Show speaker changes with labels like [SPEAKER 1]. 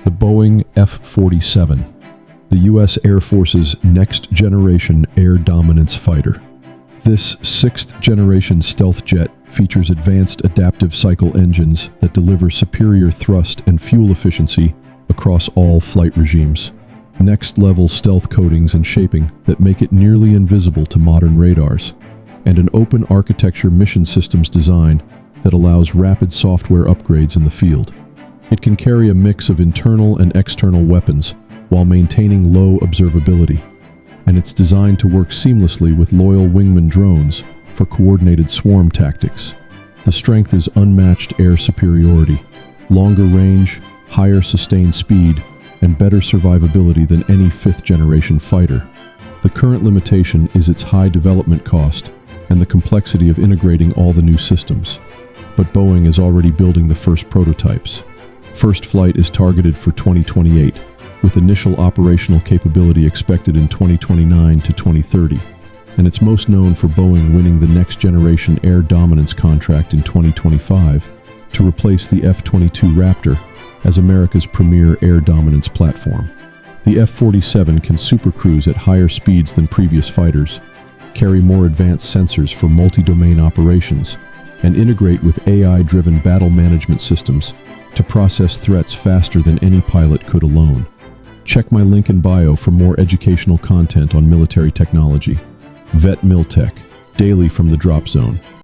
[SPEAKER 1] The Boeing F-47, the U.S. Air Force's next-generation air dominance fighter. This sixth-generation stealth jet features advanced adaptive cycle engines that deliver superior thrust and fuel efficiency across all flight regimes. Next-level stealth coatings and shaping that make it nearly invisible to modern radars, and an open architecture mission systems design that allows rapid software upgrades in the field. It can carry a mix of internal and external weapons while maintaining low observability, and it's designed to work seamlessly with loyal wingman drones for coordinated swarm tactics. The strength is unmatched air superiority, longer range, higher sustained speed, and better survivability than any fifth-generation fighter. The current limitation is its high development cost and the complexity of integrating all the new systems. But Boeing is already building the first prototypes. First flight is targeted for 2028, with initial operational capability expected in 2029 to 2030. And it's most known for Boeing winning the next-generation air dominance contract in 2025 to replace the F-22 Raptor as America's premier air dominance platform. The F-47 can supercruise at higher speeds than previous fighters, carry more advanced sensors for multi-domain operations, and integrate with AI-driven battle management systems to process threats faster than any pilot could alone. Check my link in bio for more educational content on military technology. Vet Miltech, daily from the Drop Zone.